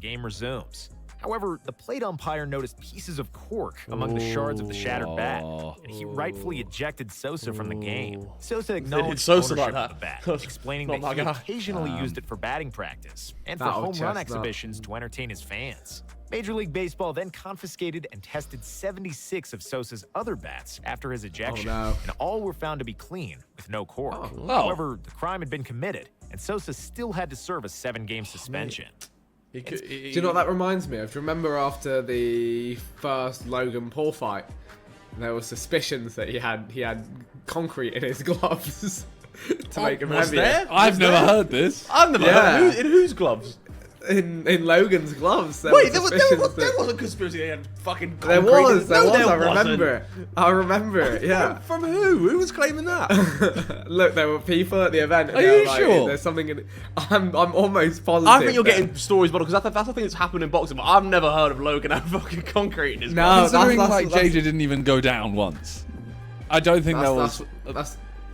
Game resumes. However, the plate umpire noticed pieces of cork among the shards of the shattered bat, and he rightfully ejected Sosa from the game. Sosa acknowledged Sosa ownership like of the that. bat, explaining Not that my he guy. occasionally used it for batting practice and for That'll home run chestnut. exhibitions to entertain his fans. Major League Baseball then confiscated and tested 76 of Sosa's other bats after his ejection, no. and all were found to be clean with no cork. Oh. However, the crime had been committed, and Sosa still had to serve a 7-game suspension. He could, Do you know what that reminds me of? Do you remember after the first Logan Paul fight, there were suspicions that he had concrete in his gloves to make him was heavier. there? I've never heard this. I've never Yeah. heard. In whose gloves? In Logan's gloves. There Wait, were there was suspicions a conspiracy. They had fucking there concrete in was, it. there No, was. I wasn't. remember it. I remember it. Yeah. From who? Who was claiming that? Look, there were people at the event. And Are they were you like, sure? There's something in it. I'm almost positive. I think you're that- getting stories, because that's the thing that's happened in boxing. But I've never heard of Logan having fucking concrete in his No, gloves. Considering that's- like that's- JJ didn't even go down once. I don't think there was.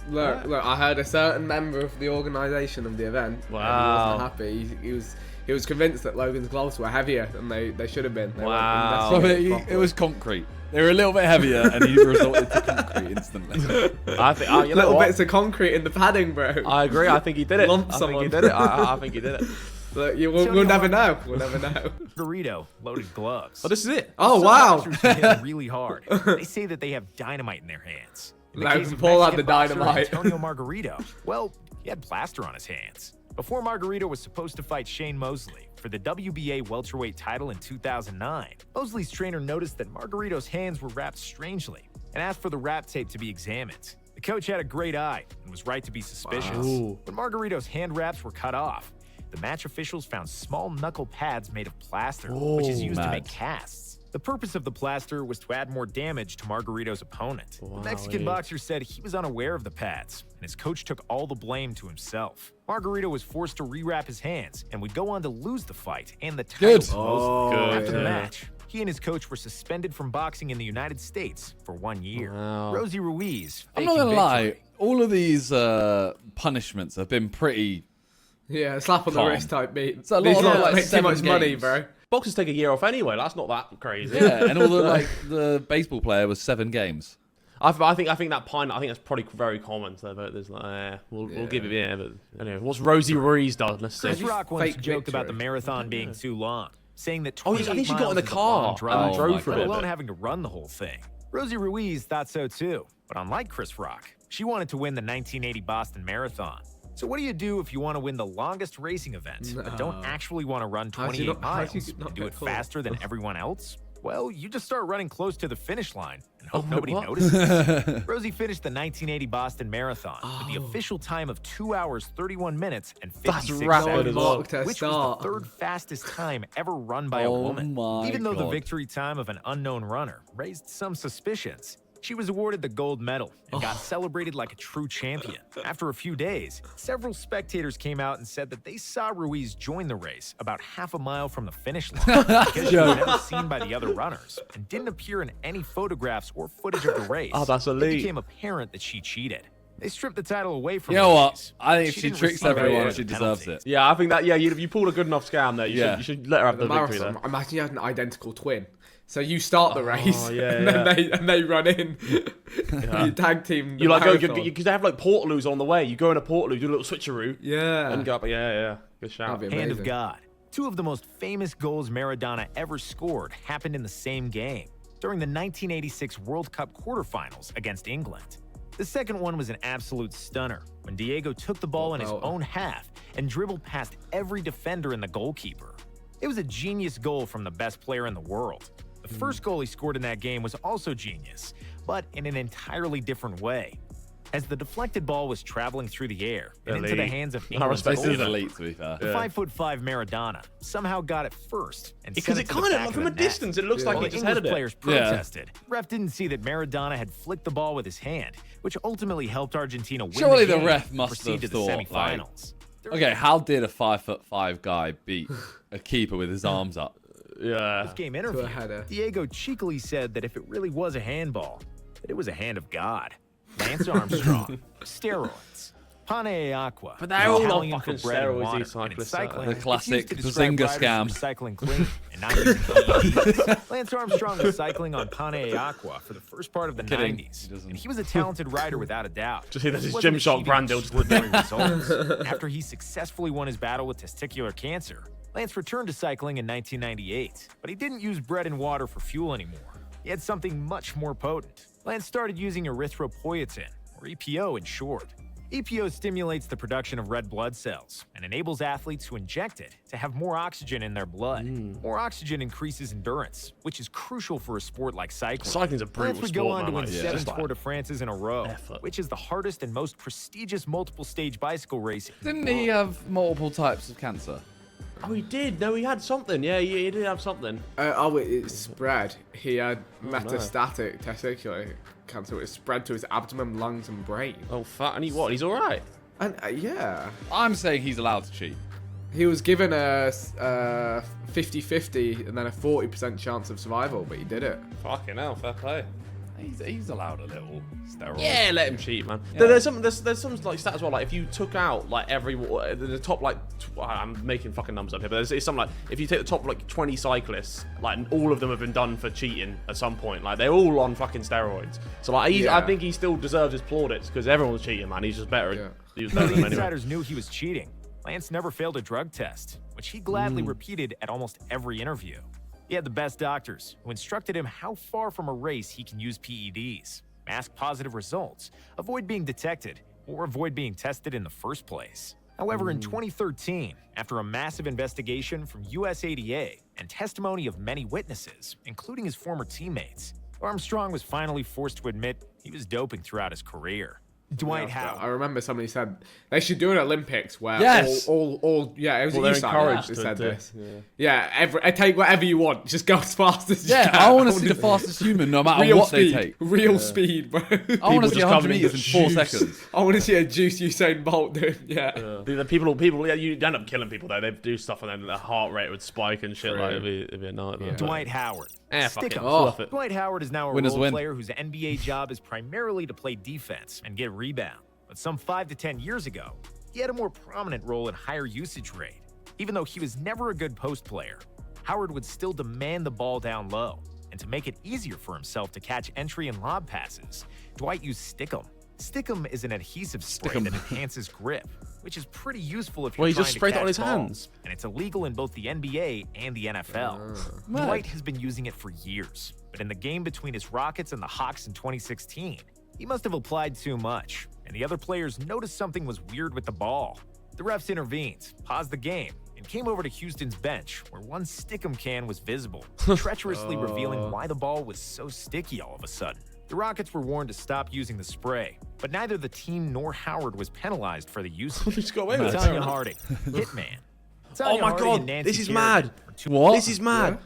Look, I heard a certain member of the organisation of the event. and Wow. He wasn't happy. He was convinced that Logan's gloves were heavier than they should have been. They weren't Wow. So investigated it properly. was concrete. They were a little bit heavier, and he resorted to concrete instantly. I think you know little what? bits of concrete in the padding, bro. I agree. I think he did it. Lump I think he someone. did it. I think he did it. Look, we'll never know. We'll never know. Burrito loaded gloves. Oh, this is it. Oh Some wow! boxers can hit really hard. They say that they have dynamite in their hands. In the Logan case of Paul had Mexican the boxer dynamite. Antonio Margarito, well, he had plaster on his hands. Before Margarito was supposed to fight Shane Mosley for the WBA welterweight title in 2009, Mosley's trainer noticed that Margarito's hands were wrapped strangely and asked for the wrap tape to be examined. The coach had a great eye and was right to be suspicious. Wow. When Margarito's hand wraps were cut off, the match officials found small knuckle pads made of plaster, which is used to make mad. casts. The purpose of the plaster was to add more damage to Margarito's opponent. The Mexican Wowee. boxer said he was unaware of the pads, and his coach took all the blame to himself. Margarito was forced to rewrap his hands and would go on to lose the fight and the title. Good. to Mosley. Oh, After the yeah. match, he and his coach were suspended from boxing in the United States for 1 year. Wow. Rosie Ruiz, I'm not faking gonna lie. victory. All of these punishments have been pretty. Yeah, slap on the Calm. wrist type beat. It's a lot These of, lot like, make too 7 much money, games. bro. Boxers take a year off anyway. That's not that crazy. Yeah, and all the baseball player was 7 games. I think that pine. I think that's probably very common. So but there's like, we'll give it. But anyway, what's Rosie Ruiz done? Let's see. Chris Rock once fake joked about the victory. marathon being too long, saying that Oh, 28 I think she got in miles the is a car long and drive, drove for a let bit. alone having to run the whole thing. Rosie Ruiz thought so too, but unlike Chris Rock, she wanted to win the 1980 Boston Marathon. So what do you do if you want to win the longest racing event, but don't actually want to run How do you 28 not- how do you miles not and do get it caught? faster than everyone else? Well, you just start running close to the finish line and hope wait, nobody what? notices. Rosie finished the 1980 Boston Marathon with the Oh. official time of 2 hours, 31 minutes, and That's 56 rapid seconds, as well. Marked her which start. was the third fastest time ever run by a Oh woman. my Even though the God. victory time of an unknown runner raised some suspicions, she was awarded the gold medal and got celebrated like a true champion. After a few days, several spectators came out and said that they saw Ruiz join the race about half a mile from the finish line because she was never seen by the other runners and didn't appear in any photographs or footage of the race. Oh, that's It elite. became apparent that she cheated. They stripped the title away from You know what? Ruiz. I think if she didn't tricks receive any everyone, of she the deserves penalties. it. Yeah, I think that. Yeah, you pulled a good enough scam there. Yeah. You should let her have The the victory marathon. there. Imagine you had an identical twin. So you start the race, yeah, and then they run in. You tag team. The You like go marathon. because they have like Portaloos on the way. You go in a Portaloo, do a little switcheroo, Yeah. and go up. Yeah, good shout. That'd be Hand of amazing. God. Two of the most famous goals Maradona ever scored happened in the same game, during the 1986 World Cup quarterfinals against England. The second one was an absolute stunner when Diego took the ball in his own half and dribbled past every defender and the goalkeeper. It was a genius goal from the best player in the world. The first goal he scored in that game was also genius, but in an entirely different way. As the deflected ball was traveling through the air and into the Elite. hands of I England's respect This is goalkeeper, elite, to be fair. the 5'5" Maradona somehow got it first and Because sent it to the kind back of, from the a net. distance, it looks like While he the just English headed it. players protested, ref didn't see that Maradona had flicked the ball with his hand, which ultimately helped Argentina win Surely the the game ref and must proceed have to the thought, like, semifinals. Okay, how did a 5'5" guy beat a keeper with his arms up? Yeah. Game To a interview, header. Diego cheekily said that if it really was a handball, that it was a hand of God. Lance Armstrong, steroids. Pane Aqua. But they're all on Italian fucking for bread and steroids, water, these and in cyclists, cycling, The it's classic used to describe Bazinga riders scam. Cycling clean and not using PEDs. Lance Armstrong was cycling on Pane Aqua for the first part of the Kidding. 90s, He doesn't. and he was a talented rider without a doubt. Just hear this He is wasn't Gymshark achieving brand deal just extraordinary results. After he successfully won his battle with testicular cancer, Lance returned to cycling in 1998, but he didn't use bread and water for fuel anymore. He had something much more potent. Lance started using erythropoietin, or EPO in short. EPO stimulates the production of red blood cells and enables athletes who inject it to have more oxygen in their blood. More oxygen increases endurance, which is crucial for a sport like cycling. Cycling's a brutal Lance would sport, go on man. to win Like, it's 7 just like Tour de France's in a row, effort. which is the hardest and most prestigious multiple-stage bicycle racing. Didn't he have multiple types of cancer? Oh, he did. No, he had something. Yeah, he did have something. It spread. He had metastatic testicular cancer. It spread to his abdomen, lungs, and brain. Oh, fat. And he's all right. And yeah, I'm saying he's allowed to cheat. he was given a 50-50 and then a 40% chance of survival, but he did it. Fucking hell, fair play. He's allowed a little steroid. Yeah, let him cheat, man. Yeah. There's some like stats as well. Like if you took out like the top like I'm making fucking numbers up here, but it's something like if you take the top like 20 cyclists, like all of them have been done for cheating at some point. Like they're all on fucking steroids. So like I think he still deserves his plaudits because everyone's cheating, man. He's just better. Yeah. He was better The than anyone. insiders knew he was cheating. Lance never failed a drug test, which he gladly repeated at almost every interview. He had the best doctors who instructed him how far from a race he can use PEDs, mask positive results, avoid being detected, or avoid being tested in the first place. However, in 2013, after a massive investigation from USADA and testimony of many witnesses, including his former teammates, Armstrong was finally forced to admit he was doping throughout his career. Dwight Howard. I remember somebody said they should do an Olympics where Yes. it was They're Usain encouraged who to- said to- this. I take whatever you want, just go as fast as you Yeah, can. I want to see the fastest human no matter real what speed, they take. real speed, bro. I want to People see just 100 covered in meters in 4 juice. seconds. I want to see a juice Usain Bolt doing. Yeah. The people, yeah, you end up killing people though. They do stuff and then the heart rate would spike and shit. Like it'd be a nightmare. Dwight Howard. Fuck Stick it. 'em. Fluff it. Dwight Howard is now a Winners role win. player whose NBA job is primarily to play defense and get rebound. But some 5 to 10 years ago, he had a more prominent role and higher usage rate. Even though he was never a good post player, Howard would still demand the ball down low. And to make it easier for himself to catch entry and lob passes, Dwight used Stickum. Stickum is an adhesive spray Stickum. that enhances grip, which is pretty useful if Well, you're he just trying sprayed to it on catch his balls. hands. And it's illegal in both the NBA and the NFL. Mad. Dwight has been using it for years, but in the game between his Rockets and the Hawks in 2016, he must have applied too much, and the other players noticed something was weird with the ball. The refs intervened, paused the game, and came over to Houston's bench, where one Stickum can was visible, treacherously revealing why the ball was so sticky all of a sudden. The Rockets were warned to stop using the spray, but neither the team nor Howard was penalized for the use of He it. just got away with it. Tanya Harding, Hitman. Oh Tanya my Harding god, and Nancy this is Kerrigan mad. are two- What? This is mad. Yeah.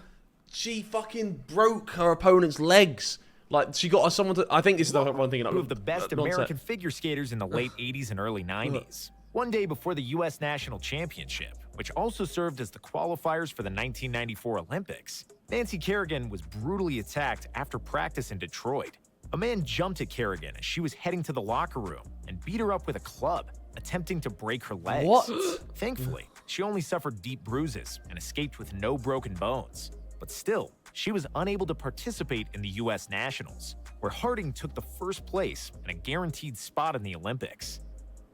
She fucking broke her opponent's legs. Like she got someone to. I think this is the one thing. Two of the best American figure skaters in the late 80s and early 90s. One day before the U.S. National Championship, which also served as the qualifiers for the 1994 Olympics, Nancy Kerrigan was brutally attacked after practice in Detroit. A man jumped at Kerrigan as she was heading to the locker room and beat her up with a club, attempting to break her legs. What? Thankfully, she only suffered deep bruises and escaped with no broken bones. But still, she was unable to participate in the U.S. Nationals, where Harding took the first place and a guaranteed spot in the Olympics.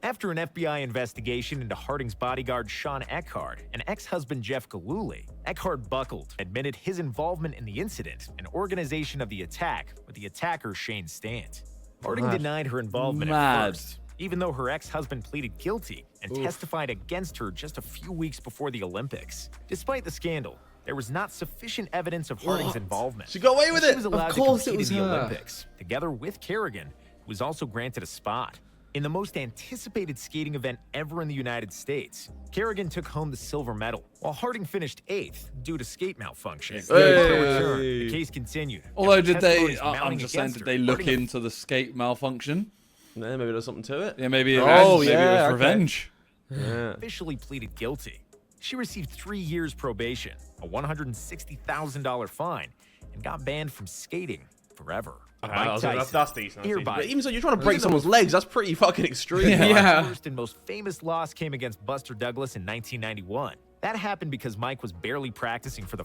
After an FBI investigation into Harding's bodyguard Sean Eckhart and ex-husband Jeff Gillooly, Eckhart buckled, admitted his involvement in the incident and organization of the attack with the attacker Shane Stant. Harding denied her involvement at Mad. first, even though her ex-husband pleaded guilty and testified against her just a few weeks before the Olympics. Despite the scandal, there was not sufficient evidence of Harding's involvement. She got away with She it. was allowed course to it compete was in the her. Olympics, together with Kerrigan, who was also granted a spot. In the most anticipated skating event ever in the United States, Kerrigan took home the silver medal, while Harding finished 8th due to skate malfunction. Upon her return, the case continued. Although, and with did they? testimonies I'm mounting just saying, against did her, they look Harding into the skate malfunction? Yeah, maybe there's something to it. Yeah, maybe. It Oh, maybe it yeah, was okay. revenge. officially pleaded guilty. She received 3 years probation, a $160,000 fine, and got banned from skating forever. Okay, Mike that's Tyson, decent. ear But bite. even so, you're trying to break someone's legs. That's pretty fucking extreme. Yeah. His first and most famous loss came against Buster Douglas in 1991. That happened because Mike was barely practicing for the